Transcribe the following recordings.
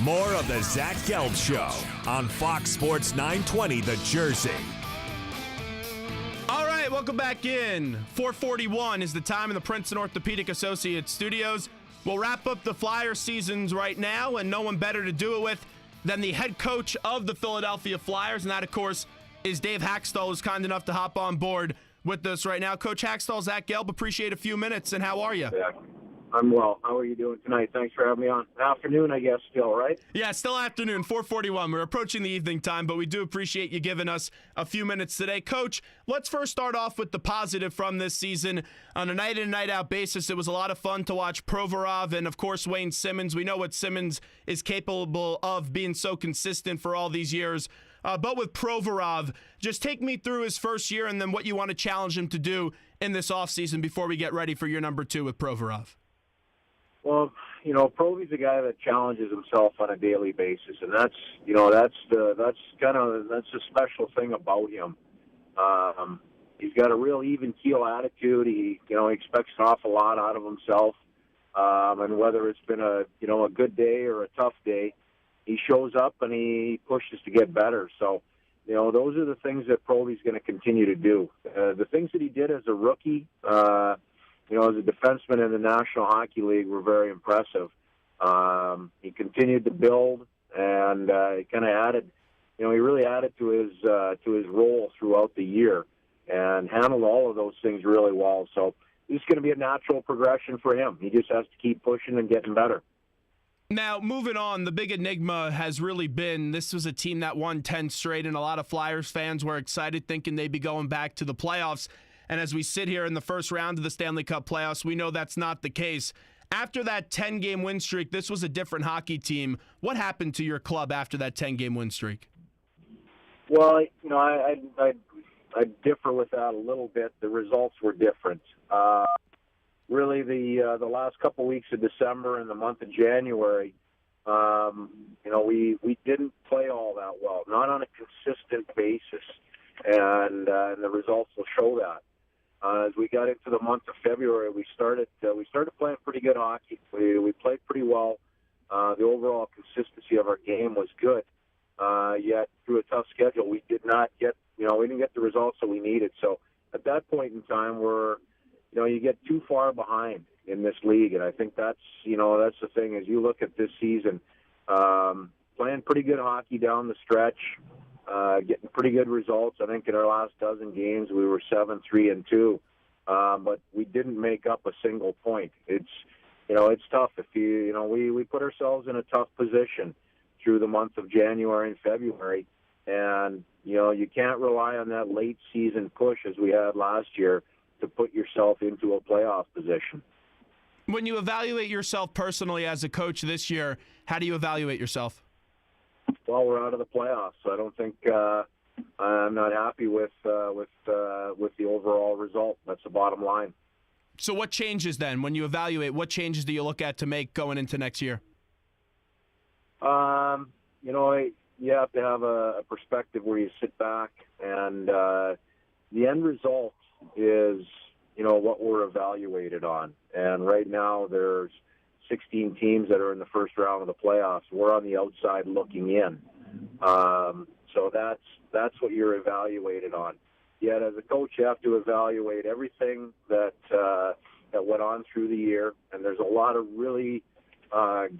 More of the Zach Gelb Show on Fox Sports 920 The Jersey. All right, welcome back in. 4:41 is the time in the Princeton Orthopedic Associates studios. We'll wrap up the Flyer seasons right now, and no one better to do it with than the head coach of the Philadelphia Flyers, and that, of course, is Dave Hakstol, who's kind enough to hop on board with us right now. Coach Hakstol, Zach Gelb, appreciate a few minutes, and how are you? Yeah, I'm well. How are you doing tonight? Thanks for having me on. Afternoon, I guess, still, right? Yeah, still afternoon, 4:41. We're approaching the evening time, but we do appreciate you giving us a few minutes today. Coach, let's first start off with the positive from this season. On a night-in, night-out basis, it was a lot of fun to watch Provorov and, of course, Wayne Simmons. We know what Simmons is capable of, being so consistent for all these years. But with Provorov, just take me through his first year and then what you want to challenge him to do in this offseason before we get ready for your number two with Provorov. Well, Provy's a guy that challenges himself on a daily basis, and that's the special thing about him. He's got a real even keel attitude. He expects an awful lot out of himself, and whether it's been a good day or a tough day, he shows up and he pushes to get better. So, those are the things that Provy's going to continue to do. The things that he did as a rookie. As a defenseman in the National Hockey League, were very impressive. He continued to build, and he kind of added, he really added to his role throughout the year, and handled all of those things really well. So this is going to be a natural progression for him. He just has to keep pushing and getting better. Now, moving on, the big enigma has really been this was a team that won 10 straight, and a lot of Flyers fans were excited, thinking they'd be going back to the playoffs. And as we sit here in the first round of the Stanley Cup playoffs, we know that's not the case. After that 10-game win streak, this was a different hockey team. What happened to your club after that 10-game win streak? Well, I differ with that a little bit. The results were different. Really, the last couple weeks of December and the month of January, we didn't play all that well, not on a consistent basis, and the results will show that. As we got into the month of February, we started playing pretty good hockey. We played pretty well. The overall consistency of our game was good. Yet through a tough schedule, we didn't get the results that we needed. So at that point in time, you get too far behind in this league, and I think that's the thing. As you look at this season, playing pretty good hockey down the stretch. Getting pretty good results. I think in our last dozen games we were 7-3-2, but we didn't make up a single point. It's tough. If we put ourselves in a tough position through the month of January and February, and you can't rely on that late season push as we had last year to put yourself into a playoff position. When you evaluate yourself personally as a coach this year, how do you evaluate yourself? Well, we're out of the playoffs, so I don't think I'm not happy with the overall result. That's the bottom line. So what changes then when you evaluate? What changes do you look at to make going into next year? You have to have a perspective where you sit back, and the end result is what we're evaluated on. And right now there's 16 teams that are in the first round of the playoffs. We're on the outside looking in. So that's what you're evaluated on. Yet as a coach, you have to evaluate everything that went on through the year, and there's a lot of really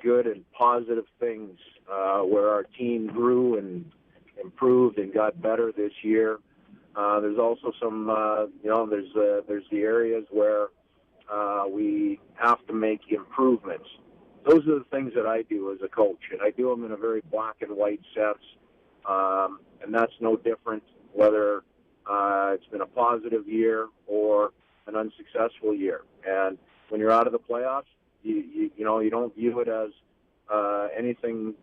good and positive things where our team grew and improved and got better this year. There's also some, there's the areas where we have to make improvements. Those are the things that I do as a coach, and I do them in a very black and white sense. And that's no different whether it's been a positive year or an unsuccessful year. And when you're out of the playoffs, you don't view it as anything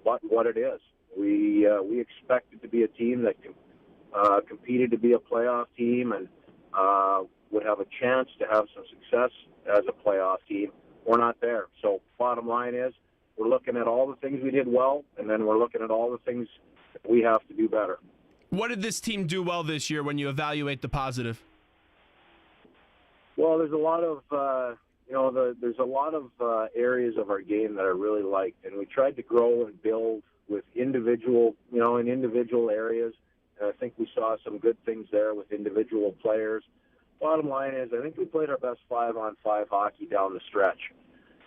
but what it is. We expect it to be a team that competed to be a playoff team and would have a chance to have some success as a playoff team. We're not there. So bottom line is we're looking at all the things we did well, and then we're looking at all the things that we have to do better. What did this team do well this year when you evaluate the positive? Well, there's a lot of there's a lot of areas of our game that I really liked, and we tried to grow and build with individual, in individual areas. And I think we saw some good things there with individual players. Bottom line is, I think we played our best 5-on-5 hockey down the stretch.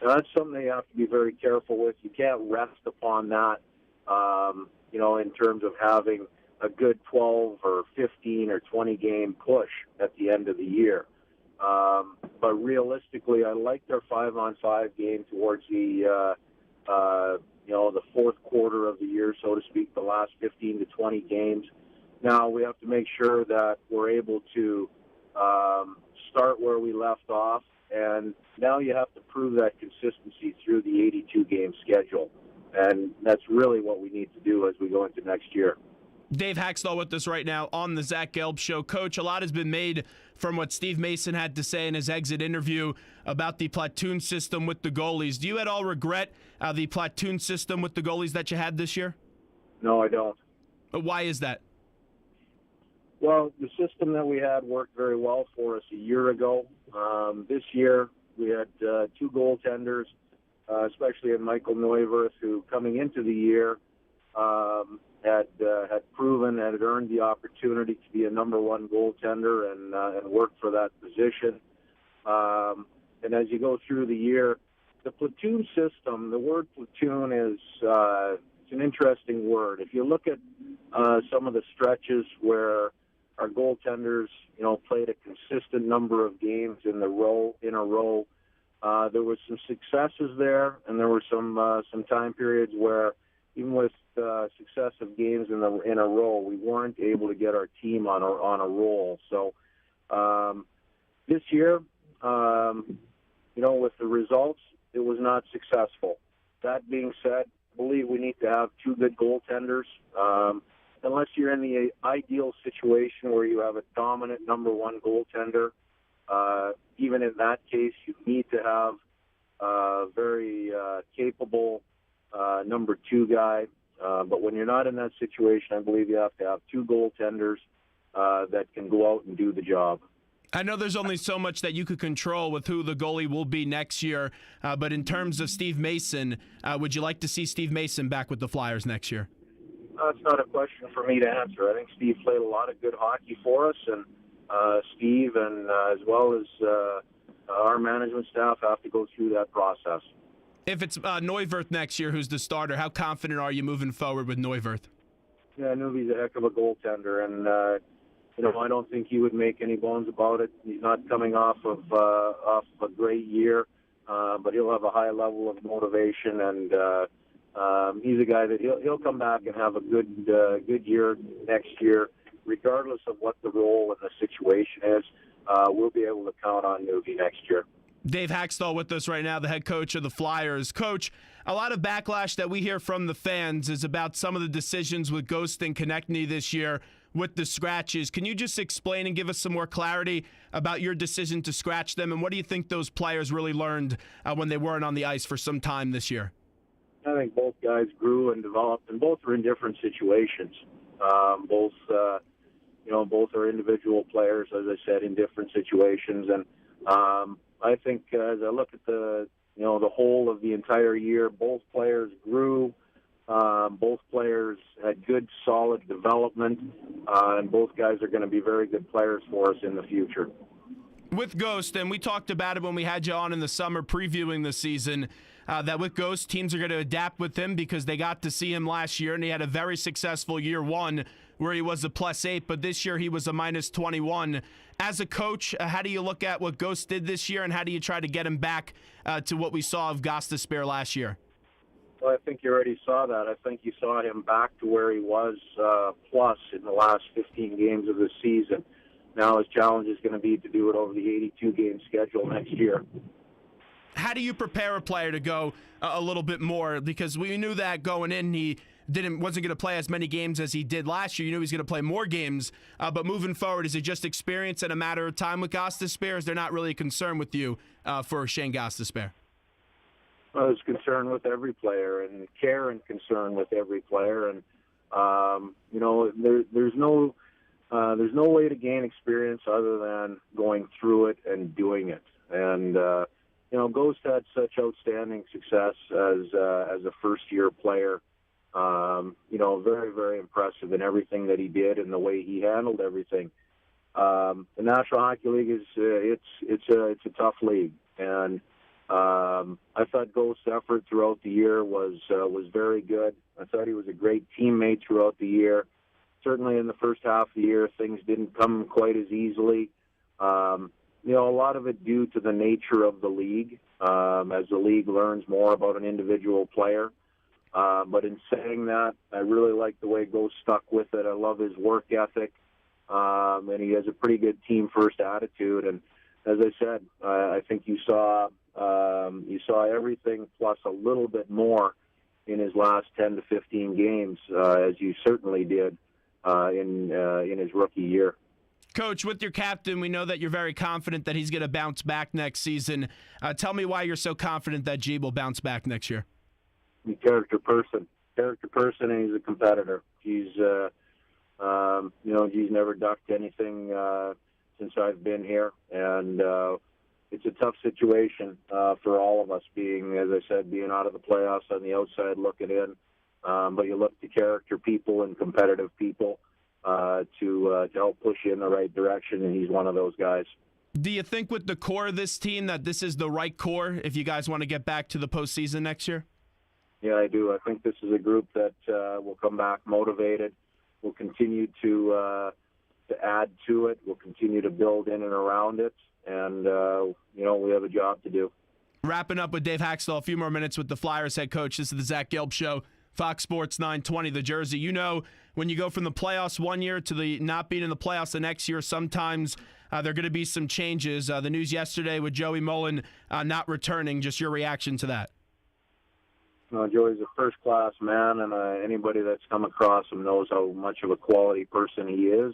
And that's something you have to be very careful with. You can't rest upon that, in terms of having a good 12 or 15 or 20 game push at the end of the year. But realistically, I liked our 5-on-5 game towards the fourth quarter of the year, so to speak, the last 15 to 20 games. Now we have to make sure that we're able to start where we left off, and now you have to prove that consistency through the 82-game schedule, and that's really what we need to do as we go into next year. Dave Hakstol with us right now on the Zach Gelb Show. Coach, a lot has been made from what Steve Mason had to say in his exit interview about the platoon system with the goalies. Do you at all regret the platoon system with the goalies that you had this year? No, I don't. Why is that? Well, the system that we had worked very well for us a year ago. This year, we had two goaltenders, especially in Michael Neuwirth, who coming into the year had proven and had earned the opportunity to be a number one goaltender and work for that position. And as you go through the year, the platoon system, the word platoon is it's an interesting word. If you look at some of the stretches where our goaltenders, played a consistent number of games in a row, there was some successes there, and there were some time periods where even with successive games in a row, we weren't able to get our team on a roll. So this year, with the results, it was not successful. That being said, I believe we need to have two good goaltenders. Unless you're in the ideal situation where you have a dominant number one goaltender, even in that case, you need to have a very capable number two guy. But when you're not in that situation, I believe you have to have two goaltenders that can go out and do the job. I know there's only so much that you could control with who the goalie will be next year, but in terms of Steve Mason, would you like to see Steve Mason back with the Flyers next year? That's not a question for me to answer. I think Steve played a lot of good hockey for us, and Steve and as well as our management staff have to go through that process. If it's Neuwirth next year who's the starter, how confident are you moving forward with Neuwirth? Yeah, Nuvi's a heck of a goaltender, and I don't think he would make any bones about it. He's not coming off of a great year, but he'll have a high level of motivation, and he's a guy that he'll come back and have a good year next year, regardless of what the role and the situation is. We'll be able to count on Nuvi next year. Dave Hakstol with us right now, the head coach of the Flyers. Coach, a lot of backlash that we hear from the fans is about some of the decisions with Ghost and Konechny this year with the scratches. Can you just explain and give us some more clarity about your decision to scratch them, and what do you think those players really learned when they weren't on the ice for some time this year? I think both guys grew and developed, and both are in different situations. Both are individual players, as I said, in different situations, and I think as I look at the whole of the entire year, both players grew. Both players had good, solid development, and both guys are going to be very good players for us in the future. With Ghost, and we talked about it when we had you on in the summer previewing the season, that with Ghost, teams are going to adapt with him because they got to see him last year, and he had a very successful year one where he was a +8, but this year he was a -21. As a coach, how do you look at what Ghost did this year, and how do you try to get him back to what we saw of Gostisbehere last year? Well, I think you already saw that. I think you saw him back to where he was plus in the last 15 games of the season. Now his challenge is going to be to do it over the 82-game schedule next year. How do you prepare a player to go a little bit more? Because we knew that going in, he wasn't going to play as many games as he did last year. You knew he was going to play more games. But moving forward, is it just experience and a matter of time with Gostisbehere? Is there not really a concern with you for Shane Gostisbehere? I was concerned with every player, and care and concern with every player, and there's no way to gain experience other than going through it and doing it. And Ghost had such outstanding success as a first-year player. Very, very impressive in everything that he did and the way he handled everything. The National Hockey League it's a tough league, and I thought Ghost's effort throughout the year was very good. I thought he was a great teammate throughout the year. Certainly in the first half of the year, things didn't come quite as easily. A lot of it due to the nature of the league, as the league learns more about an individual player. But in saying that, I really like the way Ghost stuck with it. I love his work ethic, and he has a pretty good team-first attitude. And as I said, I think you saw everything plus a little bit more in his last 10 to 15 games, as you certainly did in his rookie year. Coach, with your captain, we know that you're very confident that he's going to bounce back next season. Tell me why you're so confident that G will bounce back next year. He's a character person, and he's a competitor. He's never ducked anything since I've been here, and it's a tough situation for all of us, being out of the playoffs on the outside looking in. But you look to character people and competitive people to help push you in the right direction, and he's one of those guys. Do you think with the core of this team that this is the right core if you guys want to get back to the postseason next year? Yeah, I do. I think this is a group that will come back motivated. We'll continue to add to it. We'll continue to build in and around it, and we have a job to do. Wrapping up with Dave Hakstol, a few more minutes with the Flyers head coach. This is the Zach Gelb Show, Fox Sports 920, the Jersey. When you go from the playoffs one year to the not being in the playoffs the next year, sometimes there are going to be some changes. The news yesterday with Joey Mullen not returning, just your reaction to that. Joey's a first-class man, and anybody that's come across him knows how much of a quality person he is.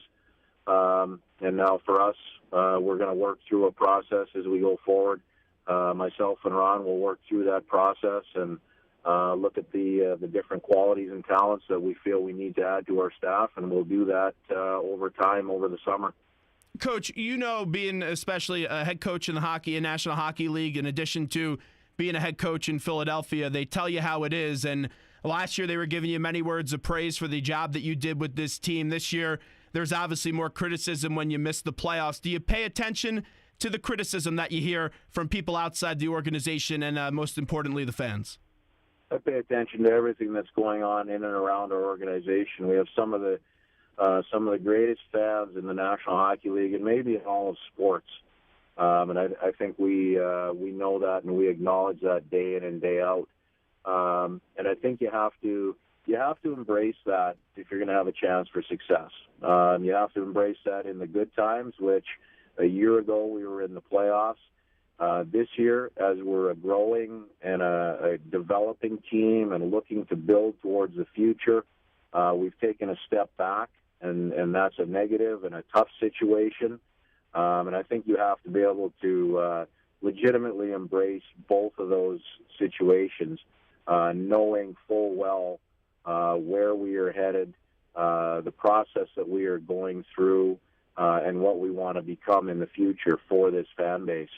And now for us, we're going to work through a process as we go forward. Myself and Ron will work through that process and look at the different qualities and talents that we feel we need to add to our staff, and we'll do that over time, over the summer. Coach, being especially a head coach in the National Hockey League, in addition to being a head coach in Philadelphia, they tell you how it is. And last year they were giving you many words of praise for the job that you did with this team. This year, there's obviously more criticism when you miss the playoffs. Do you pay attention to the criticism that you hear from people outside the organization and, most importantly, the fans? I pay attention to everything that's going on in and around our organization. We have some of the greatest fans in the National Hockey League and maybe in all of sports. And I think we know that, and we acknowledge that day in and day out. And I think you have to embrace that if you're going to have a chance for success. You have to embrace that in the good times, which a year ago we were in the playoffs. This year, as we're a growing and a developing team and looking to build towards the future, we've taken a step back, and that's a negative and a tough situation. And I think you have to be able to legitimately embrace both of those situations, knowing full well where we are headed, the process that we are going through, and what we want to become in the future for this fan base.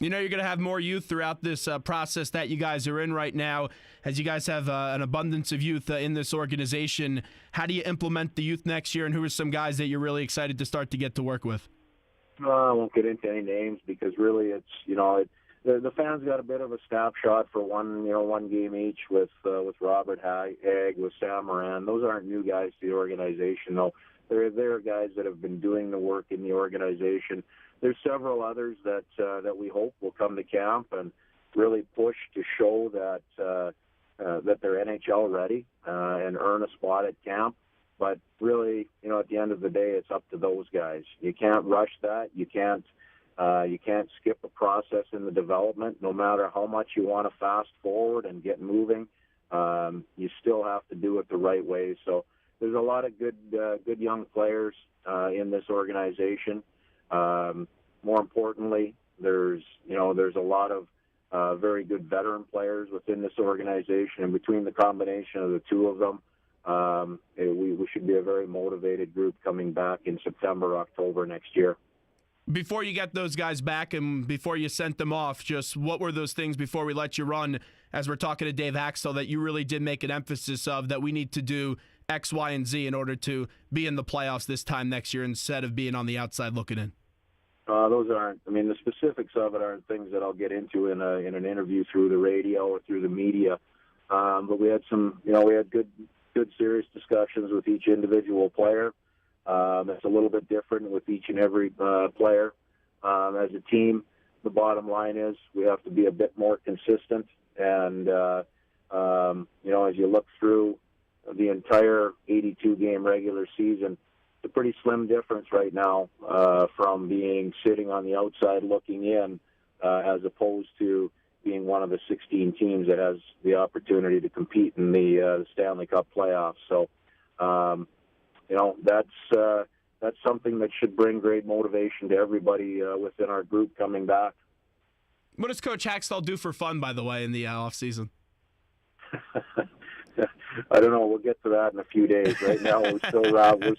You're going to have more youth throughout this process that you guys are in right now, as you guys have an abundance of youth in this organization. How do you implement the youth next year, and who are some guys that you're really excited to start to get to work with? I won't get into any names because really the fans got a bit of a snapshot for one game each with Robert Hagg, with Sam Moran. Those aren't new guys to the organization, though. They're guys that have been doing the work in the organization. There's several others that we hope will come to camp and really push to show that they're NHL ready and earn a spot at camp. But really, at the end of the day, it's up to those guys. You can't rush that. You can't skip a process in the development. No matter how much you want to fast forward and get moving, you still have to do it the right way. So there's a lot of good young players in this organization. More importantly, there's a lot of very good veteran players within this organization, and between the combination of the two of them, we should be a very motivated group coming back in September, October next year. Before you get those guys back and before you sent them off, just what were those things before we let you run, as we're talking to Dave Hakstol, that you really did make an emphasis of that we need to do X, Y, and Z in order to be in the playoffs this time next year instead of being on the outside looking in? Those aren't, the specifics of it aren't things that I'll get into in an interview through the radio or through the media. But we had we had good, serious discussions with each individual player. It's a little bit different with each and every player. As a team, the bottom line is we have to be a bit more consistent. And, as you look through the entire 82-game regular season, it's a pretty slim difference right now from sitting on the outside looking in as opposed to being one of the 16 teams that has the opportunity to compete in the Stanley Cup playoffs. So, that's something that should bring great motivation to everybody within our group coming back. What does Coach Hakstol do for fun, by the way, in the offseason? I don't know. We'll get to that in a few days. Right now, we're still wrapping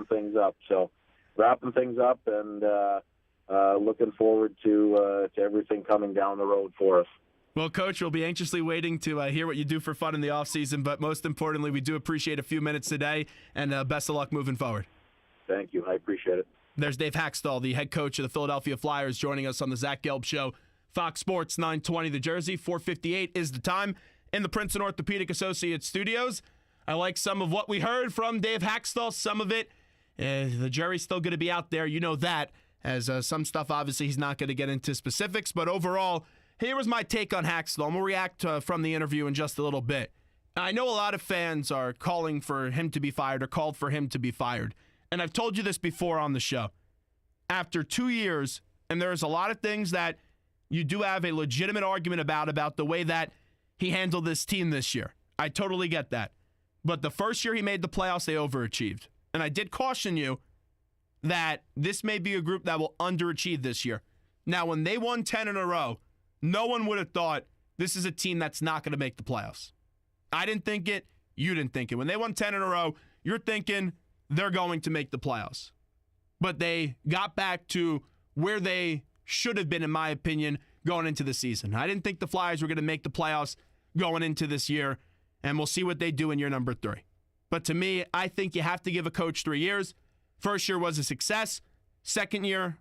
things up. So, wrapping things up and looking forward to everything coming down the road for us. Well, Coach, we'll be anxiously waiting to hear what you do for fun in the offseason, but most importantly, we do appreciate a few minutes today, and best of luck moving forward. Thank you. I appreciate it. There's Dave Hakstol, the head coach of the Philadelphia Flyers, joining us on the Zach Gelb Show. Fox Sports 920 The Jersey, 4:58 is the time in the Princeton Orthopedic Associates studios. I like some of what we heard from Dave Hakstol. Some of it, the jury's still going to be out there. You know that, as some stuff, obviously, he's not going to get into specifics. But overall, here was my take on Hakstol. I'm going to react from the interview in just a little bit. I know a lot of fans are calling for him to be fired or called for him to be fired. And I've told you this before on the show. After 2 years, and there's a lot of things that you do have a legitimate argument about the way that he handled this team this year. I totally get that. But the first year he made the playoffs, they overachieved. And I did caution you that this may be a group that will underachieve this year. Now, when they won 10 in a row, no one would have thought this is a team that's not going to make the playoffs. I didn't think it. You didn't think it. When they won 10 in a row, you're thinking they're going to make the playoffs. But they got back to where they should have been, in my opinion, going into the season. I didn't think the Flyers were going to make the playoffs going into this year, and we'll see what they do in year number 3. But to me, I think you have to give a coach 3 years. First year was a success. Second year,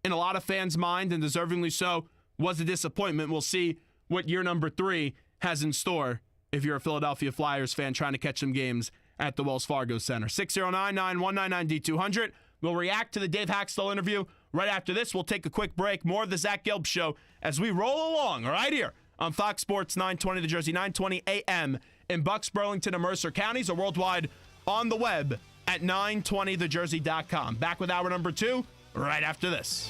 in a lot of fans' mind, and deservingly so, was a disappointment. We'll see what year number 3 has in store if you're a Philadelphia Flyers fan trying to catch some games at the Wells Fargo Center. 609-9199-D200. We'll react to the Dave Hakstol interview. Right after this, we'll take a quick break. More of the Zach Gelb Show as we roll along right here on Fox Sports 920 The Jersey, 920 AM in Bucks, Burlington, and Mercer counties, or worldwide on the web at 920thejersey.com. Back with hour number 2 right after this.